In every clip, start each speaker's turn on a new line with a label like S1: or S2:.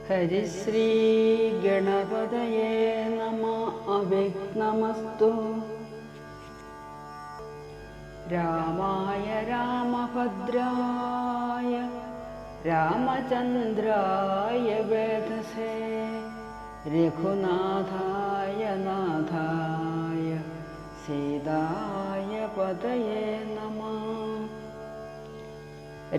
S1: ഹരിശ്രീ ഗണപതയേ നമ. അവിഘ്നമസ്തു. രാമായ രാമഭദ്രായ രാമചന്ദ്രായ വേധസേ രഘുനാഥായ നാഥായ സീതായ പതയേ നമഃ.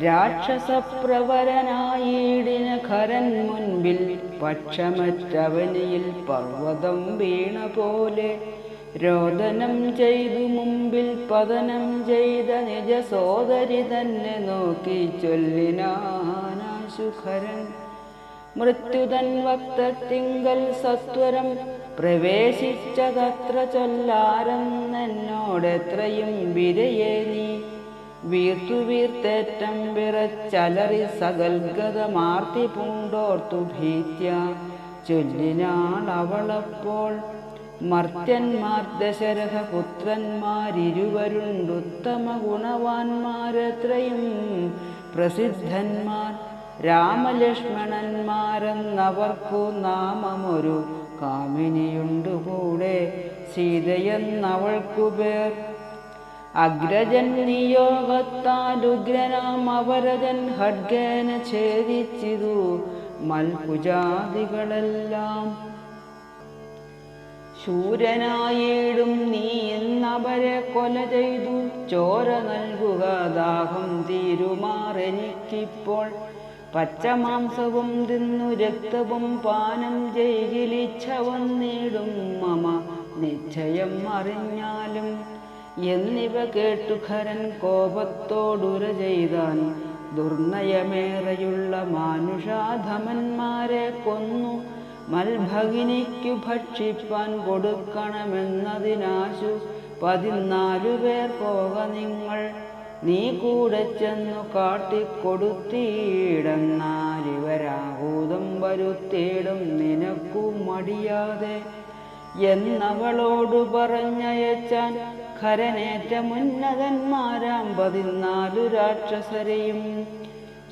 S1: രാക്ഷസപ്രവരനായിടിന ഖരൻ മുൻപിൽ പക്ഷമറ്റവനിയിൽ പർവ്വതം വീണ പോലെ രോദനം ചെയ്തു മുമ്പിൽ പതനം ചെയ്ത നിജ സോദരി തന്നെ നോക്കി ചൊല്ലിനാശുഖരൻ. മൃത്യുതൻ വക്തത്തിങ്കൽ സത്വരം പ്രവേശിച്ചതത്ര ചൊല്ലാരെന്നോടെത്രയും വിരയെ നീ വീർത്തു വീർത്തേറ്റം വിറച്ചലറി സകൽഗതമാർത്തി പൂണ്ടോർത്തു ഭീത്യ ചൊല്ലിനാൾ അവളപ്പോൾ. മർത്യന്മാർ ദശരഥ പുത്രന്മാരിരുവരുണ്ടുത്തമ ഗുണവാന്മാരെത്രയും പ്രസിദ്ധന്മാർ രാമലക്ഷ്മണന്മാരെന്നവർക്കു നാമമൊരു കാമിനിയുണ്ടുകൂടെ സീതയെന്നവൾക്കു പേർ. അഗ്രജൻ നിയോഗത്താലുഗ്രനാം അവരജൻ ഖഡ്ഗേന ഛേദിച്ചിതു മൽപുജാദികളെല്ലാം. ശൂരനായിടും നീ എന്നവരെ കൊല ചെയ്തു ചോര നൽകുക ദാഹം തീരുമാറെനിക്കിപ്പോൾ. പച്ചമാംസവും തിന്നു രക്തവും പാനം ചെയ്യിലിച്ഛ വന്നിടും മമ നിശ്ചയം അറിഞ്ഞാലും എന്നിവ കേട്ടു ഖരൻ കോപത്തോടുര ചെയ്താൻ. ദുർനയമേറെയുള്ള മാനുഷാധമന്മാരെ കൊന്നു മൽഭഗിനിക്കു ഭക്ഷിപ്പാൻ കൊടുക്കണമെന്നതിനാശു 14 പേർ പോക നിങ്ങൾ. നീ കൂടെ ചെന്നു കാട്ടിക്കൊടുത്തിയിടന്നാലിവരാഹൂതം വരുത്തിയിടും നിനക്കു മടിയാതെ എന്നവളോടു പറഞ്ഞയച്ചാൻ. ഖരനേറ്റമുന്നതന്മാരാം 14 രാക്ഷസരെയും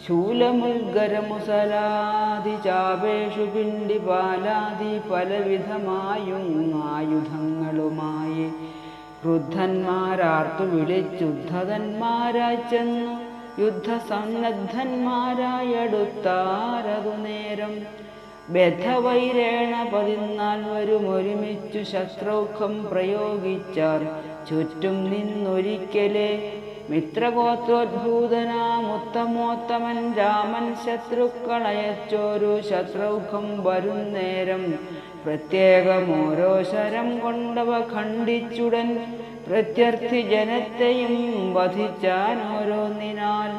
S1: ശൂലമുൽഗരമുസലാദി ചാപേഷു പിണ്ടിപാലാദി പലവിധമായും ആയുധങ്ങളുമായി ക്രുദ്ധന്മാരാർത്തു വിളിച്ചുദ്ധതന്മാരായി ചെന്നു യുദ്ധസന്നദ്ധന്മാരായടുത്താരതു നേരം. ബദ്ധവൈരേണ 14 ഒരുമിച്ചു ശസ്ത്രൗഖം പ്രയോഗിച്ചാർ ചുറ്റും നിന്നൊരിക്കലേ. മിത്രഗോത്രോദ്ഭൂതനാമുത്തമോത്തമൻ രാമൻ ശത്രുക്കളയച്ചോരു ശത്രുഖം വരുന്നേരം പ്രത്യേകമോരോ ശരം കൊണ്ടവ ഖണ്ഡിച്ചുടൻ പ്രത്യർത്ഥി ജനത്തെയും വധിച്ചാനോരോന്നിനാൽ.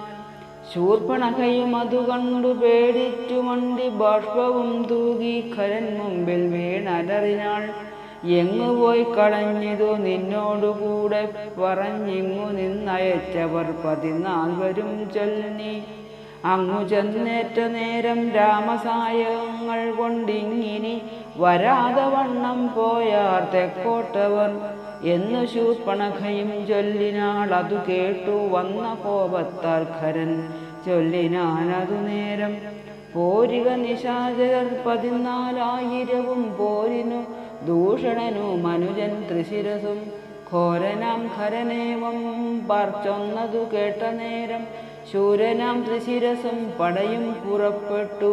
S1: ശൂർപ്പണഖയും അതു കണ്ടു പേടിച്ചു മണ്ടി ബാഷ്പവും തൂകി ഖരൻ മുമ്പിൽ വീണലറിനാൾ. എങ്ങുപോയി കളഞ്ഞിതു നിന്നോടുകൂടെ പറഞ്ഞിങ്ങു നിന്നയച്ചവർ 14 ചൊല്ലി. അങ്ങു ചെന്നേറ്റ നേരം രാമസായകങ്ങൾ കൊണ്ടിങ്ങിനി വരാതെ വണ്ണം പോയാർ തെക്കോട്ടവർ എന്നു ശൂർപ്പണഖയും ചൊല്ലിനാൾ. അതു കേട്ടു വന്ന കോപത്താൽ ഖരൻ ചൊല്ലിനാനതു നേരം. പോരിക നിശാചരർ 14,000 പോരിനു ദൂഷണനു മനുജൻ ത്രിശിരസും. ഘോരനാം ഖരനേവം പാർച്ചൊന്നതു കേട്ട നേരം ശൂരനാം ത്രിശിരസും പടയും പുറപ്പെട്ടു.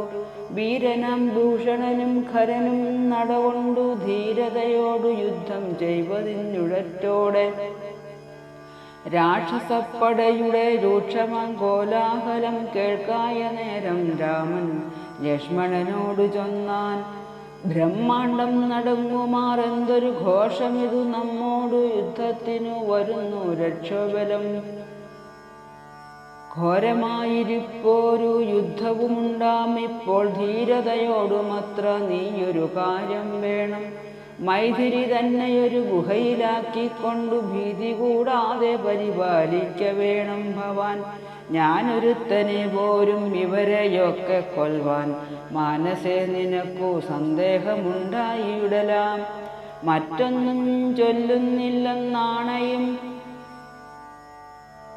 S1: വീരനാം ദൂഷണനും ഖരനും നടകൊണ്ടു ധീരതയോടു യുദ്ധം ചെയ്വതിനുഴറ്റോടെ. രാക്ഷസപ്പടയുടെ രൂക്ഷമാം കോലാഹലം കേൾക്കായ നേരം രാമൻ ലക്ഷ്മണനോടു ചൊന്നാൻ. ബ്രഹ്മാണ്ടം നടുങ്ങുമാറെന്തൊരു ഘോഷമിതു നമ്മോടു യുദ്ധത്തിനു വരുന്നു രക്ഷോബലം. ഘോരമായിരിപ്പോരു യുദ്ധവുമുണ്ടാം ഇപ്പോൾ ധീരതയോടുമത്ര നീയൊരു കാര്യം വേണം. മൈഥിലി തന്നെയൊരു ഗുഹയിലാക്കിക്കൊണ്ടു ഭീതി കൂടാതെ പരിപാലിക്ക വേണം ഭവാൻ. ഞാനൊരുത്തനെ പോരും ഇവരെയൊക്കെ കൊൽവാൻ മാനസേ നിനക്കു സന്ദേഹമുണ്ടായിടലാം. മറ്റൊന്നും ചൊല്ലുന്നില്ലെന്നാണയും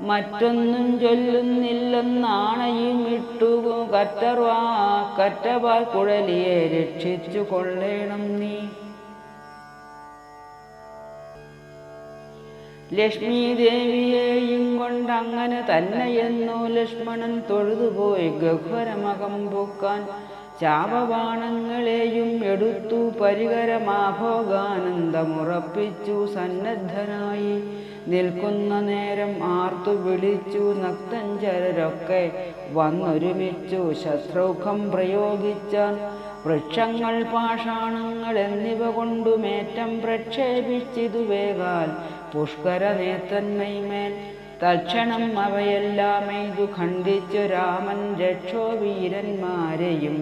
S1: മറ്റൊന്നും ചൊല്ലുന്നില്ലെന്നാണയും ഇട്ടു കറ്റവാൽ കുഴലിയെ രക്ഷിച്ചു കൊള്ളേണം നീ. ലക്ഷ്മി ദേവിയെയും കൊണ്ടങ്ങനെ തന്നെയെന്നു ലക്ഷ്മണൻ തൊഴുതുപോയി ഗഹ്വരമകം പൂക്കാൻ. ചാപബാണങ്ങളെയും എടുത്തു പരികരമാഭോഗാനന്ദമുറപ്പിച്ചു സന്നദ്ധനായി. നിൽക്കുന്ന നേരം ആർത്തു വിളിച്ചു നക്തഞ്ചരരൊക്കെ വന്നൊരുമിച്ചു ശസ്ത്രൗഖം പ്രയോഗിച്ചാൻ. വൃക്ഷങ്ങൾ പാഷാണങ്ങൾ എന്നിവ കൊണ്ടുമേറ്റം പ്രക്ഷേപിച്ചിതു വേഗാൽ പുഷ്കരനേത്രന്മൈമേൽ. തൽക്ഷണം അവയെല്ലാമെയ്തു ഖണ്ഡിച്ചു രാമൻ രക്ഷോവീരന്മാരെയും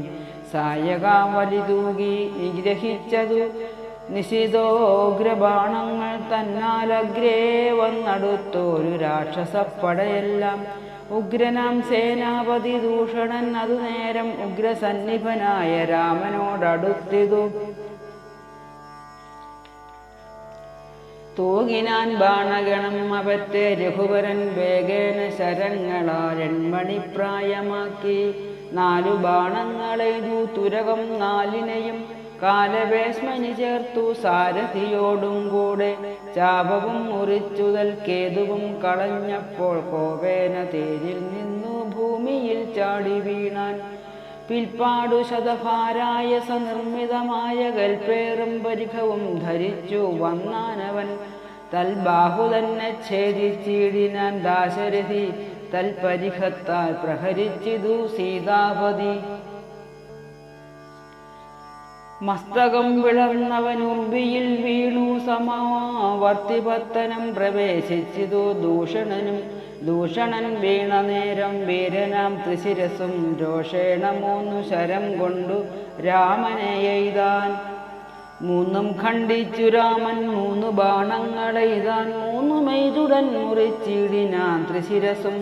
S1: സായകാവലി തൂകി നിഗ്രഹിച്ചതു. നിശിതോഗ്രബാണങ്ങൾ തന്നാലഗ്രേ വന്നടുത്തോരു രാക്ഷസപ്പടയെല്ലാം. ഉഗ്രനാം സേനാപതി ദൂഷണൻ അതു നേരം ഉഗ്രസന്നിഭനായ രാമനോടടുത്തിതു. തൂകിനാൻ ബാണഗണം അവറ്റെ രഘുവരൻ വേഗേന ശരങ്ങളാലെൺമണിപ്രായമാക്കി. 4 ബാണങ്ങളെയ്തു തുരകം 4നെയും കാലവേശ്മനി ചേർത്തു സാരഥിയോടും കൂടെ. ചാപവും മുറിച്ചുതൽ കേതുവും കളഞ്ഞപ്പോൾ കോപേന തേരിൽ നിന്നു ഭൂമിയിൽ ചാടി വീണാൻ. പിൽപ്പാടു ശതഭാരായ സനിർമ്മിതമായ കൽപ്പേറും പരിഖവും ധരിച്ചു വന്നാനവൻ. തൽബാഹു തന്നെ ഛേദിച്ചിടിനാൻ ദാശരഥി തൽപരിഖത്താൽ പ്രഹരിച്ചിതു സീതാപതി. മസ്തകം വിളർന്നവനുർവിയിൽ വീണു സമാവർത്തിപത്തനം പ്രവേശിച്ചിതു ദൂഷണനും. ദൂഷണൻ വീണ നേരം വീരനാം ത്രിശിരസും രോഷേണ 3 ശരം കൊണ്ടു രാമനെ എയ്താൻ. 3 ഖണ്ഡിച്ചു രാമൻ 3 ബാണങ്ങളെയ്താൻ. 3 മെയ്തുടൻ മുറിച്ചിടിനാൻ ത്രിശിരസും.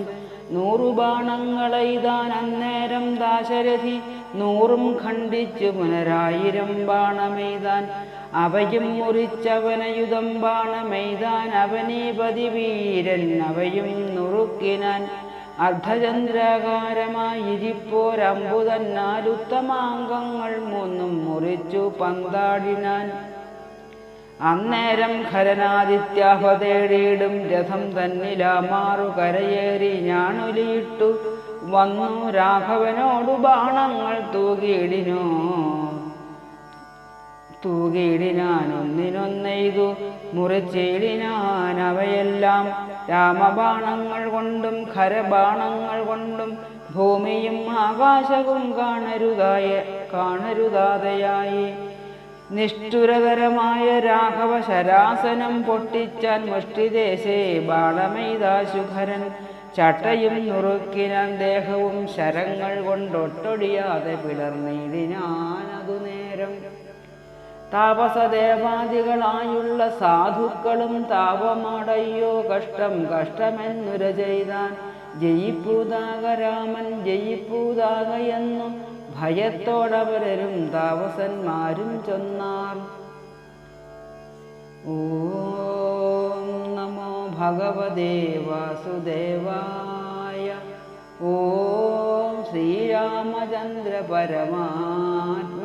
S1: 100 ബാണങ്ങളെയ്താൻ അന്നേരം ദാശരഥി. 100 ഖണ്ഡിച്ചു പുനരായിരം ബാണമെയ്താൻ. അവയും മുറിച്ചവനയുധം ബാണമെയ്താൻ. അവനീപതി വീരൻ അവയും നുറുക്കിനാൻ. അർദ്ധചന്ദ്രാകാരമായിരിപ്പോരമ്പുതന്നാലുത്തമാംഗങ്ങൾ 3 മുറിച്ചു പന്താടിനാൻ. അന്നേരം ഖരനാദിത്യാഹതേടിയിടും രഥം തന്നിലാമാറു കരയേറി ഞാണൊലിയിട്ടു വന്നു രാഘവനോടു ബാണങ്ങൾ തൂകിയിടിനാൻ. ഒന്നിനൊന്നെയ്തു മുറിച്ചിടിനാൻ അവയെല്ലാം. രാമബാണങ്ങൾ കൊണ്ടും ഖരബാണങ്ങൾ കൊണ്ടും ഭൂമിയും ആകാശവും കാണരുതാതെയായി. നിഷ്ഠുരകരമായ രാഘവ ശരാസനം പൊട്ടിച്ചാൻ മുഷ്ടിദേശേ ബാണമെയ്താശുഖരൻ. ചട്ടയും നുറുക്കിനാൻ ദേഹവും ശരങ്ങൾ കൊണ്ടൊട്ടൊടിയാതെ പിളർന്നിടിനാനതു നേരം. താപസദേവാദികളായുള്ള സാധുക്കളും താപമടയ്യോ കഷ്ടം കഷ്ടമെന്നുര ചെയ്താൻ. ജയിപ്പൂതാക രാമൻ ജയിപ്പൂതാകയെന്നു ഭയത്തോടവരും താപസന്മാരും ചൊന്നാർ. ഓം നമോ ഭഗവതേ വാസുദേവായ. ഓം ശ്രീരാമചന്ദ്ര പരമാത്മ